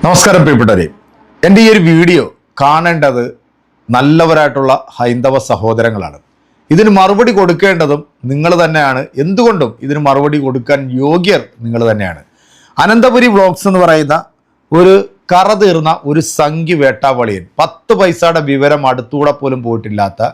നമസ്കാരം പ്രിയപ്പെട്ടവരെ, എൻ്റെ ഈ ഒരു വീഡിയോ കാണേണ്ടത് നല്ലവരായിട്ടുള്ള ഹൈന്ദവ സഹോദരങ്ങളാണ്. ഇതിന് മറുപടി കൊടുക്കേണ്ടതും നിങ്ങൾ തന്നെയാണ്. എന്തുകൊണ്ടും ഇതിന് മറുപടി കൊടുക്കാൻ യോഗ്യർ നിങ്ങൾ തന്നെയാണ്. അനന്തപുരി വ്ളോഗ്സ് എന്ന് പറയുന്ന ഒരു കറ തീർന്ന ഒരു സംഖ്യ വേട്ടാവളിയൻ, 10 പൈസയുടെ വിവരം അടുത്തൂടെ പോലും പോയിട്ടില്ലാത്ത,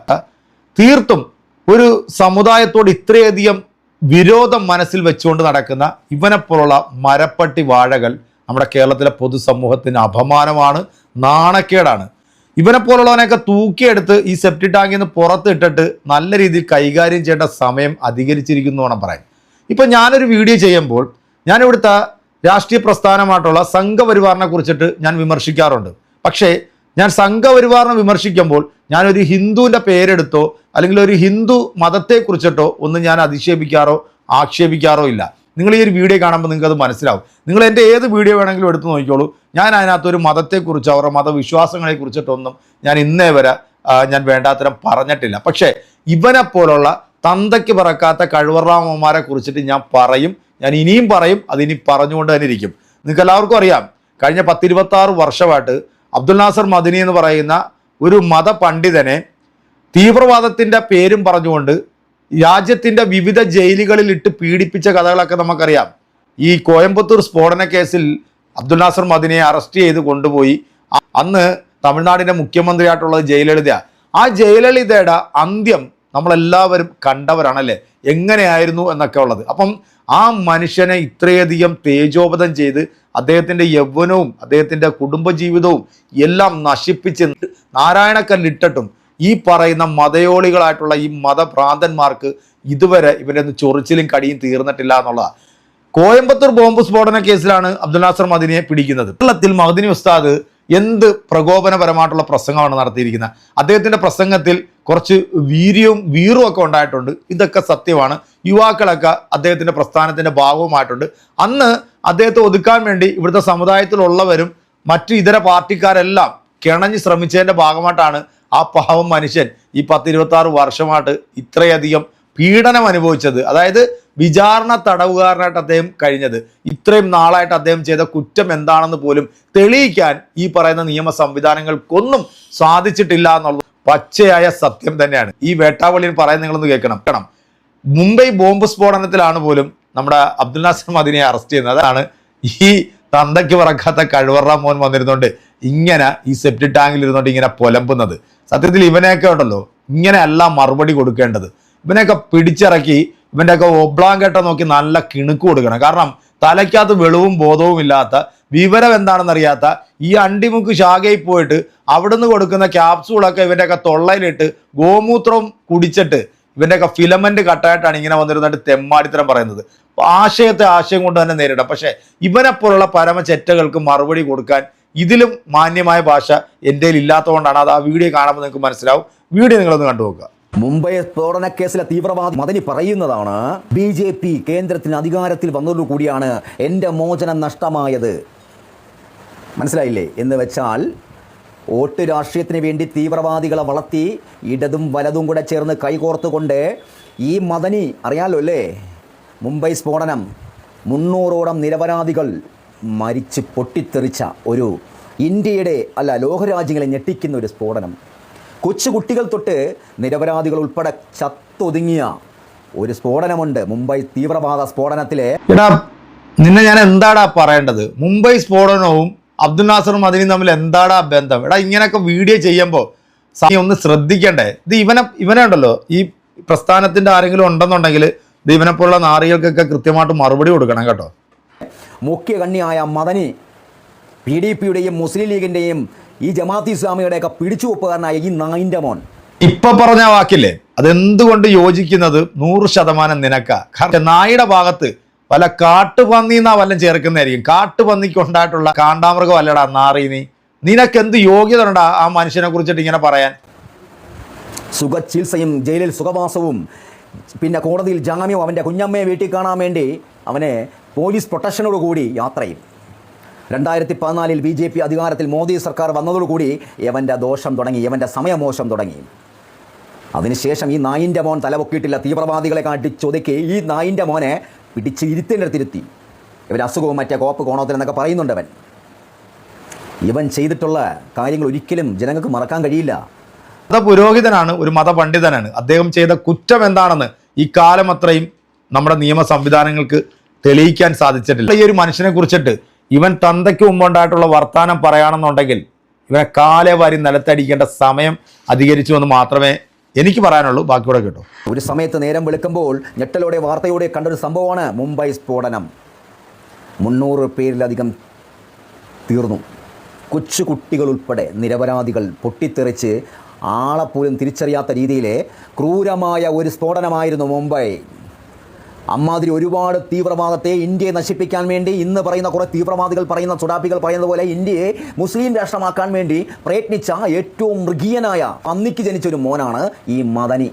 തീർത്തും ഒരു സമുദായത്തോട് ഇത്രയധികം വിരോധം മനസ്സിൽ വെച്ചുകൊണ്ട് നടക്കുന്ന ഇവനെപ്പോലുള്ള മരപ്പട്ടി വാഴകൾ നമ്മുടെ കേരളത്തിലെ പൊതുസമൂഹത്തിന് അപമാനമാണ്, നാണക്കേടാണ്. ഇവനെപ്പോലുള്ളവനെയൊക്കെ തൂക്കിയെടുത്ത് ഈ സെപ്റ്റി ടാങ്കിൽ നിന്ന് പുറത്തിട്ടിട്ട് നല്ല രീതിയിൽ കൈകാര്യം ചെയ്യേണ്ട സമയം അധികരിച്ചിരിക്കുന്നു വേണം പറയാൻ. ഇപ്പം ഞാനൊരു വീഡിയോ ചെയ്യുമ്പോൾ ഞാൻ ഇവിടുത്തെ രാഷ്ട്രീയ പ്രസ്ഥാനമായിട്ടുള്ള സംഘപരിവാറിനെ കുറിച്ചിട്ട് ഞാൻ വിമർശിക്കാറുണ്ട്. പക്ഷേ ഞാൻ സംഘപരിവാറിനെ വിമർശിക്കുമ്പോൾ ഞാനൊരു ഹിന്ദുവിൻ്റെ പേരെടുത്തോ അല്ലെങ്കിൽ ഒരു ഹിന്ദു മതത്തെക്കുറിച്ചിട്ടോ ഒന്നും ഞാൻ അധിക്ഷേപിക്കാറോ ആക്ഷേപിക്കാറോ ഇല്ല. നിങ്ങൾ ഈ ഒരു വീഡിയോ കാണുമ്പോൾ നിങ്ങൾക്ക് അത് മനസ്സിലാവും. നിങ്ങൾ എൻ്റെ ഏത് വീഡിയോ വേണമെങ്കിലും എടുത്ത് നോക്കിക്കോളൂ. ഞാൻ അതിനകത്തൊരു മതത്തെക്കുറിച്ചോ അവരുടെ മതവിശ്വാസങ്ങളെക്കുറിച്ചിട്ടൊന്നും ഞാൻ ഇന്നേ വരെ ഞാൻ വേണ്ടാത്തരം പറഞ്ഞിട്ടില്ല. പക്ഷേ ഇവനെപ്പോലുള്ള തന്തയ്ക്ക് പറക്കാത്ത കഴിവറാമന്മാരെ കുറിച്ചിട്ട് ഞാൻ പറയും, ഞാൻ ഇനിയും പറയും, അതിനി പറഞ്ഞുകൊണ്ട് തന്നെ ഇരിക്കും. നിങ്ങൾക്ക് എല്ലാവർക്കും അറിയാം, കഴിഞ്ഞ 10-26 വർഷമായിട്ട് അബ്ദുൽ നാസർ മദനി എന്ന് പറയുന്ന ഒരു മതപണ്ഡിതനെ തീവ്രവാദത്തിൻ്റെ പേരും പറഞ്ഞുകൊണ്ട് രാജ്യത്തിൻ്റെ വിവിധ ജയിലുകളിൽ ഇട്ട് പീഡിപ്പിച്ച കഥകളൊക്കെ നമുക്കറിയാം. ഈ കോയമ്പത്തൂർ സ്ഫോടന കേസിൽ അബ്ദുൽ നാസർ മദനിയെ അറസ്റ്റ് ചെയ്ത് കൊണ്ടുപോയി. അന്ന് തമിഴ്നാടിൻ്റെ മുഖ്യമന്ത്രിയായിട്ടുള്ളത് ജയലളിത. ആ ജയലളിതയുടെ അന്ത്യം നമ്മളെല്ലാവരും കണ്ടവരാണല്ലേ, എങ്ങനെയായിരുന്നു എന്നൊക്കെ ഉള്ളത്. അപ്പം ആ മനുഷ്യനെ ഇത്രയധികം തേജോവധം ചെയ്ത് അദ്ദേഹത്തിൻ്റെ യൗവനവും അദ്ദേഹത്തിൻ്റെ കുടുംബജീവിതവും എല്ലാം നശിപ്പിച്ച് നാരായണക്കല്ലിട്ടിട്ടും ഈ പറയുന്ന മതയോളികളായിട്ടുള്ള ഈ മതഭ്രാന്തന്മാർക്ക് ഇതുവരെ ഇവൻ്റെ ചൊറിച്ചിലും കടിയും തീർന്നിട്ടില്ല എന്നുള്ളതാണ്. കോയമ്പത്തൂർ ബോംബ് സ്ഫോടന കേസിലാണ് അബ്ദുൽ നാസർ മദനിയെ പിടിക്കുന്നത്. കേരളത്തിൽ മദനി ഉസ്താദ് എന്ത് പ്രകോപനപരമായിട്ടുള്ള പ്രസംഗമാണ് നടത്തിയിരിക്കുന്നത്. അദ്ദേഹത്തിൻ്റെ പ്രസംഗത്തിൽ കുറച്ച് വീറും ഒക്കെ ഉണ്ടായിട്ടുണ്ട്. ഇതൊക്കെ സത്യമാണ്. യുവാക്കളൊക്കെ അദ്ദേഹത്തിൻ്റെ പ്രസ്ഥാനത്തിൻ്റെ ഭാഗവുമായിട്ടുണ്ട്. അന്ന് അദ്ദേഹത്തെ ഒതുക്കാൻ വേണ്ടി ഇവിടുത്തെ സമുദായത്തിലുള്ളവരും മറ്റു ഇതര പാർട്ടിക്കാരെല്ലാം കിണഞ്ഞ് ശ്രമിച്ചതിൻ്റെ ഭാഗമായിട്ടാണ് ആ പാവം മനുഷ്യൻ ഈ 10-26 വർഷമായിട്ട് ഇത്രയധികം പീഡനം അനുഭവിച്ചത്. അതായത് വിചാരണ തടവുകാരനായിട്ട് അദ്ദേഹം കഴിഞ്ഞത്. ഇത്രയും നാളായിട്ട് അദ്ദേഹം ചെയ്ത കുറ്റം എന്താണെന്ന് പോലും തെളിയിക്കാൻ ഈ പറയുന്ന നിയമ സംവിധാനങ്ങൾക്കൊന്നും സാധിച്ചിട്ടില്ല എന്നുള്ളത് പച്ചയായ സത്യം തന്നെയാണ്. ഈ വേട്ടാവളിയിൽ പറയുന്നത് നിങ്ങളൊന്ന് കേൾക്കണം. മുംബൈ ബോംബ് സ്ഫോടനത്തിലാണ് പോലും നമ്മുടെ അബ്ദുൽ നാസർ മദനിയെ അറസ്റ്റ് ചെയ്യുന്നത്. അതാണ് ഈ തന്തയ്ക്ക് പറക്കാത്ത കഴിവറ മോൻ വന്നിരുന്നുകൊണ്ട് ഇങ്ങനെ ഈ സെപ്റ്റി ടാങ്കിൽ ഇരുന്നുകൊണ്ട് ഇങ്ങനെ പൊലമ്പുന്നത്. സത്യത്തിൽ ഇവനെയൊക്കെ ഉണ്ടല്ലോ, ഇങ്ങനെയല്ല മറുപടി കൊടുക്കേണ്ടത്. ഇവനെയൊക്കെ പിടിച്ചിറക്കി ഇവൻ്റെയൊക്കെ ഒബ്ലാങ്കേട്ട നോക്കി നല്ല കിണുക്ക് കൊടുക്കണം. കാരണം തലയ്ക്കകത്ത് വെളിവും ബോധവും ഇല്ലാത്ത, വിവരം എന്താണെന്നറിയാത്ത ഈ അണ്ടിമുക്ക് ശാഖയിൽ പോയിട്ട് അവിടുന്ന് കൊടുക്കുന്ന ക്യാപ്സൂളൊക്കെ ഇവൻ്റെയൊക്കെ തൊള്ളയിലിട്ട് ഗോമൂത്രം കുടിച്ചിട്ട് ഇവൻ്റെയൊക്കെ ഫിലമെന്റ് കട്ടായിട്ടാണ് ഇങ്ങനെ വന്നിരുന്നിട്ട് തെമ്മാടിത്തരം പറയുന്നത്. ആശയം കൊണ്ട് തന്നെ നേരിടാം. പക്ഷേ ഇവനെപ്പോലുള്ള പരമചെറ്റകൾക്ക് മറുപടി കൊടുക്കാൻ ഇതിലും മാന്യമായ ഭാഷ എൻ്റെ ഇല്ലാത്തതുകൊണ്ടാണ്. അത് ആ വീഡിയോ കാണുമ്പോൾ നിങ്ങൾക്ക് മനസ്സിലാവും. വീഡിയോ നിങ്ങളൊന്ന് കണ്ടുനോക്കുക. മുംബൈ സ്ഫോടന കേസിലെ തീവ്രവാദി മദനി പറയുന്നതാണ്, BJP കേന്ദ്രത്തിന് അധികാരത്തിൽ വന്നതോടുകൂടിയാണ് എൻ്റെ മോചനം നഷ്ടമായത്. മനസ്സിലായില്ലേ? എന്ന് വെച്ചാൽ വോട്ട് രാഷ്ട്രീയത്തിന് വേണ്ടി തീവ്രവാദികളെ വളർത്തി ഇടതും വലതും കൂടെ ചേർന്ന് കൈകോർത്തുകൊണ്ട് ഈ മദനി അറിയാലോ അല്ലേ, മുംബൈ സ്ഫോടനം 300ഓളം നിരപരാധികൾ മരിച്ച് പൊട്ടിത്തെറിച്ച ഒരു ഇന്ത്യയുടെ ലോകരാജ്യങ്ങളെ ഞെട്ടിക്കുന്ന ഒരു സ്ഫോടനം. കൊച്ചുകുട്ടികൾ തൊട്ട് നിരപരാധികൾ ഉൾപ്പെടെ ചത്തൊതുങ്ങിയ ഒരു സ്ഫോടനമുണ്ട് മുംബൈ തീവ്രവാദ സ്ഫോടനത്തിലെ. നിന്നെ ഞാൻ എന്താടാ പറയേണ്ടത്? മുംബൈ സ്ഫോടനവും അബ്ദുൽ നാസർ മദനിയും തമ്മിൽ എന്താടാ ബന്ധം? ഇങ്ങനെയൊക്കെ വീഡിയോ ചെയ്യുമ്പോൾ ഒന്ന് ശ്രദ്ധിക്കണ്ടേ? ഇത് ഇവനെ ഉണ്ടല്ലോ, ഈ പ്രസ്ഥാനത്തിൻ്റെ ആരെങ്കിലും ഉണ്ടെന്നുണ്ടെങ്കിൽ ഇത് ഇവനെപ്പോലുള്ള നാറികൾക്കൊക്കെ കൃത്യമായിട്ട് മറുപടി കൊടുക്കണം കേട്ടോ. മുഖ്യ കണ്ണിയായ മദനി PDPയുടെയും മുസ്ലിം ലീഗിൻ്റെയും ഈ ജമാഅത്ത് ഇസ്ലാമിയുടെയൊക്കെ പിടിച്ചുവെപ്പുകാരനായ ഈ നായിൻ്റെ മോൻ ഇപ്പൊ പറഞ്ഞ വാക്കില്ലേ, അതെന്തുകൊണ്ട് യോജിക്കുന്നത് 100% നിനക്കാ. കാരണം നായുടെ ഭാഗത്ത് വല്ല കാട്ടുപന്നിന്നാ വല്ലതും ചേർക്കുന്നതായിരിക്കും. കാട്ടുപന്നിക്കുണ്ടായിട്ടുള്ള കാണ്ടാമൃഗം അല്ലടാ നാറി. നിനക്ക് എന്ത് യോഗ്യത ഉണ്ടാ ആ മനുഷ്യനെ കുറിച്ചിട്ട് ഇങ്ങനെ പറയാൻ? സുഖചികിത്സയും ജയിലിൽ സുഖവാസവും പിന്നെ കോടതിയിൽ ജാമ്യവും അവൻ്റെ കുഞ്ഞമ്മയെ വീട്ടിൽ കാണാൻ വേണ്ടി അവനെ പോലീസ് പ്രൊട്ടക്ഷനോട് കൂടി യാത്രയും. 2014 BJP അധികാരത്തിൽ മോദി സർക്കാർ വന്നതോടുകൂടി യവൻ്റെ ദോഷം തുടങ്ങി, യവൻ്റെ സമയമോശം തുടങ്ങി. അതിനുശേഷം ഈ നായിൻ്റെ മോൻ തലപൊക്കിയിട്ടില്ല. തീവ്രവാദികളെ കാട്ടിച്ചൊതുക്കി ഈ നായിൻ്റെ മോനെ പിടിച്ച് ഇരുത്തേണ്ടടുത്തിരുത്തി. ഇവർ അസുഖവും മറ്റേ കോപ്പ് കോണോത്തിൽ എന്നൊക്കെ പറയുന്നുണ്ട് അവൻ. ഇവൻ ചെയ്തിട്ടുള്ള കാര്യങ്ങൾ ഒരിക്കലും ജനങ്ങൾക്ക് മറക്കാൻ കഴിയില്ല. മതപുരോഹിതനാണ്, ഒരു മതപണ്ഡിതനാണ്. അദ്ദേഹം ചെയ്ത കുറ്റം എന്താണെന്ന് ഈ കാലം അത്രയും നമ്മുടെ നിയമ സംവിധാനങ്ങൾക്ക് തെളിയിക്കാൻ സാധിച്ചിട്ടില്ല. ഈ ഒരു മനുഷ്യനെ കുറിച്ചിട്ട് ഇവൻ തന്തയ്ക്ക് മുമ്പുണ്ടായിട്ടുള്ള വർത്താനം പറയുകയാണെന്നുണ്ടെങ്കിൽ ഇവനെ കാലെ വാരി നിലത്തടിക്കേണ്ട സമയം അധികരിച്ചു എന്ന് മാത്രമേ എനിക്ക് പറയാനുള്ളൂ. ബാക്കിയോടെ കേട്ടോ. ഒരു സമയത്ത് നേരം വെളുക്കുമ്പോൾ ഞെട്ടലോടെ വാർത്തയോടെ കണ്ടൊരു സംഭവമാണ് മുംബൈ സ്ഫോടനം. 300 പേരിലധികം തീർന്നു. കൊച്ചു കുട്ടികൾ ഉൾപ്പെടെ നിരപരാധികൾ പൊട്ടിത്തെറിച്ച് ആളെപ്പോലും തിരിച്ചറിയാത്ത രീതിയിലെ ക്രൂരമായ ഒരു സ്ഫോടനമായിരുന്നു മുംബൈ. അമ്മാതിരി ഒരുപാട് തീവ്രവാദത്തെ ഇന്ത്യയെ നശിപ്പിക്കാൻ വേണ്ടി ഇന്ന് പറയുന്ന കുറേ തീവ്രവാദികൾ പറയുന്ന സുഡാപ്പികൾ പറയുന്നത് പോലെ ഇന്ത്യയെ മുസ്ലിം രാഷ്ട്രമാക്കാൻ വേണ്ടി പ്രയത്നിച്ച ഏറ്റവും മൃഗീയനായ പന്നിക്ക് ജനിച്ചൊരു മോനാണ് ഈ മദനി.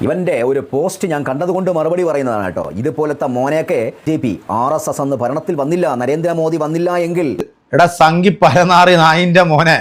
ഇവൻ്റെ ഒരു പോസ്റ്റ് ഞാൻ കണ്ടതുകൊണ്ട് മറുപടി പറയുന്നതാണ് കേട്ടോ. ഇതുപോലത്തെ മോനെയൊക്കെ BJP RSS അന്ന് ഭരണത്തിൽ വന്നില്ല, നരേന്ദ്രമോദി വന്നില്ല എങ്കിൽ എടാ സംഘി പരനാറി നായിൻ്റെ മോനെ,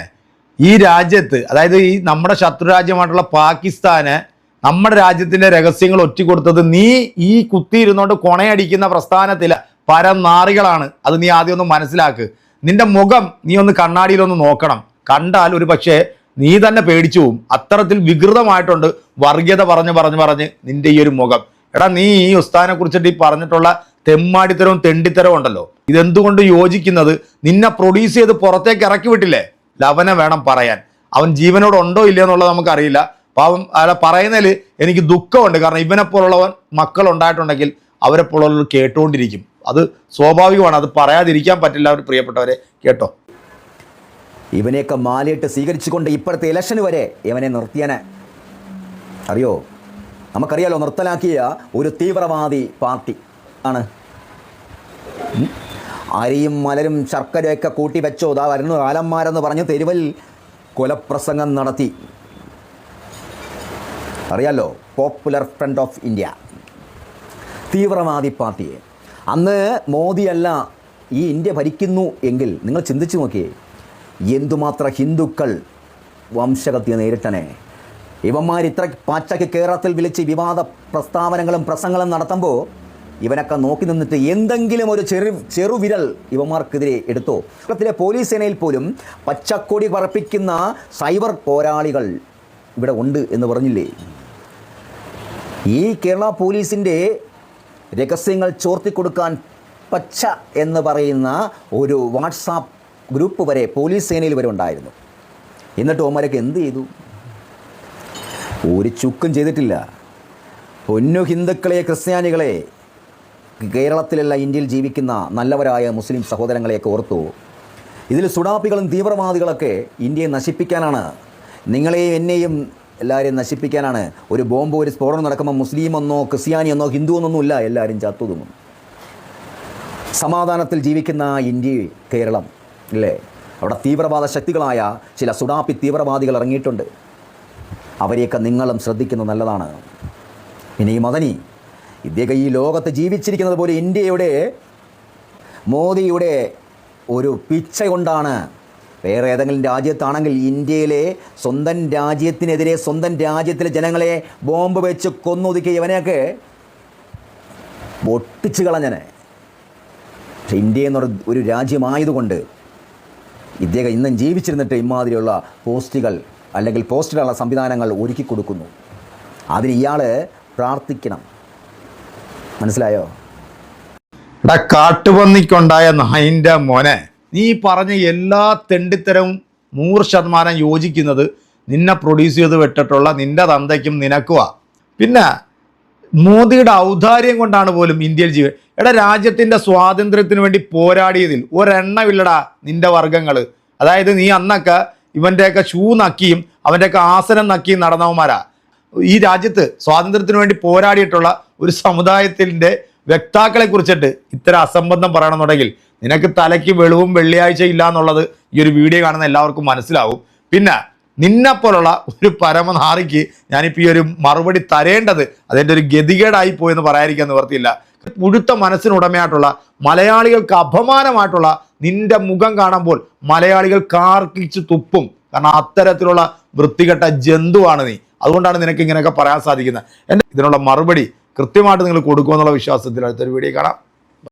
ഈ രാജ്യത്ത്, അതായത് ഈ നമ്മുടെ ശത്രുരാജ്യമായിട്ടുള്ള പാകിസ്ഥാന് നമ്മുടെ രാജ്യത്തിന്റെ രഹസ്യങ്ങൾ ഒറ്റിക്കൊടുത്തത് നീ ഈ കുത്തിയിരുന്നോണ്ട് കൊണയടിക്കുന്ന പ്രസ്ഥാനത്തില് പരനാറികളാണ്. അത് നീ ആദ്യം ഒന്ന് മനസ്സിലാക്ക്. നിന്റെ മുഖം നീ ഒന്ന് കണ്ണാടിയിലൊന്ന് നോക്കണം. കണ്ടാൽ ഒരു പക്ഷേ നീ തന്നെ പേടിച്ചു പോവും. അത്തരത്തിൽ വികൃതമായിട്ടുണ്ട് വർഗീയത പറഞ്ഞ് നിന്റെ ഈ ഒരു മുഖം. എടാ നീ ഈ ഉസ്താദിനെ കുറിച്ചിട്ട് ഈ പറഞ്ഞിട്ടുള്ള തെമ്മാടിത്തരവും തെണ്ടിത്തരവും ഉണ്ടല്ലോ, ഇതെന്തുകൊണ്ട് യോജിക്കുന്നത്? നിന്നെ പ്രൊഡ്യൂസ് ചെയ്ത് പുറത്തേക്ക് ഇറക്കി വിട്ടില്ലേ, ലവനെ വേണം പറയാൻ. അവൻ ജീവനോട് ഉണ്ടോ ഇല്ലയോ എന്നുള്ളത് നമുക്കറിയില്ല. പാവം അയാളെ പറയുന്നതിൽ എനിക്ക് ദുഃഖമുണ്ട്. കാരണം ഇവനെപ്പോലുള്ളവൻ മക്കളുണ്ടായിട്ടുണ്ടെങ്കിൽ അവരെപ്പോലുള്ളവർ കേട്ടുകൊണ്ടിരിക്കും. അത് സ്വാഭാവികമാണ്, അത് പറയാതിരിക്കാൻ പറ്റില്ല. അവർ പ്രിയപ്പെട്ടവരെ കേട്ടോ. ഇവനെയൊക്കെ മാലയിട്ട് സ്വീകരിച്ചുകൊണ്ട് ഇപ്പോഴത്തെ ഇലക്ഷന് വരെ ഇവനെ നിർത്തിയനെ അറിയോ? നമുക്കറിയാലോ, നിർത്തലാക്കിയ ഒരു തീവ്രവാദി പാർട്ടി ആണ്. അരിയും മലരും ശർക്കരയൊക്കെ കൂട്ടി വെച്ചോ, ദാ വരുന്നു കാലന്മാരെന്ന് പറഞ്ഞ് തെരുവിൽ കൊലപ്രസംഗം നടത്തി. അറിയാലോ, പോപ്പുലർ ഫ്രണ്ട് ഓഫ് ഇന്ത്യ തീവ്രവാദി പാർട്ടിയെ. അന്ന് മോദിയല്ല ഈ ഇന്ത്യ ഭരിക്കുന്നു എങ്കിൽ നിങ്ങൾ ചിന്തിച്ചു നോക്കിയേ, എന്തുമാത്രം ഹിന്ദുക്കൾ വംശഹത്യ നേരിട്ടനെ. ഇവന്മാർ ഇത്ര പാച്ചയ്ക്ക് കേരളത്തിൽ വിളിച്ച് വിവാദ പ്രസ്താവനകളും പ്രസംഗങ്ങളും നടത്തുമ്പോൾ ഇവനൊക്കെ നോക്കി നിന്നിട്ട് എന്തെങ്കിലും ഒരു ചെറുവിരൽ ഇവന്മാർക്കെതിരെ എടുത്തോ? കേരളത്തിലെ പോലീസ് സേനയിൽ പോലും പച്ചക്കൊടി പറപ്പിക്കുന്ന സൈബർ പോരാളികൾ ഇവിടെ ഉണ്ട് എന്ന് പറഞ്ഞില്ലേ? ഈ കേരള പോലീസിൻ്റെ രഹസ്യങ്ങൾ ചോർത്തിക്കൊടുക്കാൻ പച്ച എന്ന് പറയുന്ന ഒരു വാട്സാപ്പ് ഗ്രൂപ്പ് വരെ പോലീസ് സേനയിൽ വരെ ഉണ്ടായിരുന്നു. എന്നിട്ട് ഓമാരൊക്കെ എന്ത് ചെയ്തു? ഒരു ചുക്കും ചെയ്തിട്ടില്ല. പൊന്നു ഹിന്ദുക്കളെ, ക്രിസ്ത്യാനികളെ, കേരളത്തിലല്ല ഇന്ത്യയിൽ ജീവിക്കുന്ന നല്ലവരായ മുസ്ലിം സഹോദരങ്ങളെയൊക്കെ ഓർത്തു. ഇതിൽ സുഡാപ്പികളും തീവ്രവാദികളൊക്കെ ഇന്ത്യയെ നശിപ്പിക്കാനാണ്, നിങ്ങളെയും എന്നെയും എല്ലാവരെയും നശിപ്പിക്കാനാണ്. ഒരു ബോംബ്, ഒരു സ്ഫോടനം നടക്കുമ്പോൾ മുസ്ലിമെന്നോ ക്രിസ്ത്യാനിയെന്നോ ഹിന്ദു എന്നൊന്നുമില്ല, എല്ലാവരും ചത്തുതുങ്ങും. സമാധാനത്തിൽ ജീവിക്കുന്ന ഇന്ത്യ, കേരളം അല്ലേ, അവിടെ തീവ്രവാദ ശക്തികളായ ചില സുഡാപ്പി തീവ്രവാദികൾ ഇറങ്ങിയിട്ടുണ്ട്. അവരെയൊക്കെ നിങ്ങളും ശ്രദ്ധിക്കുന്നത് നല്ലതാണ്. പിന്നെ ഈ മദനി, ഇദ്ദേഹം ഈ ലോകത്ത് ജീവിച്ചിരിക്കുന്നത് പോലെ ഇന്ത്യയുടെ മോദിയുടെ ഒരു പിച്ച കൊണ്ടാണ്. വേറെ ഏതെങ്കിലും രാജ്യത്താണെങ്കിൽ ഇന്ത്യയിലെ സ്വന്തം രാജ്യത്തിനെതിരെ സ്വന്തം രാജ്യത്തിലെ ജനങ്ങളെ ബോംബ് വെച്ച് കൊന്നൊതുക്കിയ ഇവനെയൊക്കെ പൊട്ടിച്ച് കളഞ്ഞനെ. പക്ഷെ ഇന്ത്യ എന്നൊരു രാജ്യമായതുകൊണ്ട് ഇദ്ദേഹം ഇന്നും ജീവിച്ചിരുന്നിട്ട് ഇമാതിരിയുള്ള പോസ്റ്റുകൾ അല്ലെങ്കിൽ പോസ്റ്റിലുള്ള സംവിധാനങ്ങൾ ഒരുക്കി കൊടുക്കുന്നു. അതിന് ഇയാൾ പ്രാർത്ഥിക്കണം. മനസ്സിലായോ? എടാ കാട്ടുപന്നിക്കുണ്ടായ നായിൻ്റെ മോനെ, നീ പറഞ്ഞ എല്ലാ തെണ്ടിത്തരവും 100% യോജിക്കുന്നത് നിന്നെ പ്രൊഡ്യൂസ് ചെയ്ത് വിട്ടിട്ടുള്ള നിന്റെ തന്തയ്ക്കും നിനക്കുവാ. പിന്നെ മോദിയുടെ ഔദാര്യം കൊണ്ടാണ് പോലും ഇന്ത്യയിൽ ജീവൻ. എടാ രാജ്യത്തിൻ്റെ സ്വാതന്ത്ര്യത്തിന് വേണ്ടി പോരാടിയതിൽ ഒരെണ്ണമില്ലടാ നിന്റെ വർഗ്ഗങ്ങൾ. അതായത് നീ അന്നൊക്കെ ഇവൻ്റെയൊക്കെ ഷൂ നക്കിയും അവൻ്റെയൊക്കെ ആസനം നക്കിയും നടന്നവന്മാരാ. ഈ രാജ്യത്ത് സ്വാതന്ത്ര്യത്തിന് വേണ്ടി പോരാടിയിട്ടുള്ള ഒരു സമുദായത്തിൻ്റെ വ്യക്താക്കളെ കുറിച്ചിട്ട് ഇത്തരം അസംബന്ധം പറയണമെന്നുണ്ടെങ്കിൽ നിനക്ക് തലയ്ക്ക് വെളിവും വെള്ളിയാഴ്ച ഇല്ല എന്നുള്ളത് ഈ ഒരു വീഡിയോ കാണുന്ന എല്ലാവർക്കും മനസ്സിലാവും. പിന്നെ നിന്നെപ്പോലുള്ള ഒരു പരമനാറിക്ക് ഞാനിപ്പോൾ ഈ ഒരു മറുപടി തരേണ്ടത് അതെൻ്റെ ഒരു ഗതികേടായി പോയെന്ന് പറയാതിരിക്കാൻ നിവർത്തിയില്ല. പുഴുത്ത മനസ്സിനുടമയായിട്ടുള്ള മലയാളികൾക്ക് അപമാനമായിട്ടുള്ള നിന്റെ മുഖം കാണുമ്പോൾ മലയാളികൾ കാർക്കിച്ച് തുപ്പും. കാരണം അത്തരത്തിലുള്ള വൃത്തികെട്ട ജന്തുവാണ് നീ. അതുകൊണ്ടാണ് നിനക്ക് ഇങ്ങനെയൊക്കെ പറയാൻ സാധിക്കുന്നത്. ഇതിനുള്ള മറുപടി കൃത്യമായിട്ട് നിങ്ങൾ കൊടുക്കുമെന്നുള്ള വിശ്വാസത്തിൽ അടുത്തൊരു വീഡിയോ കാണാം.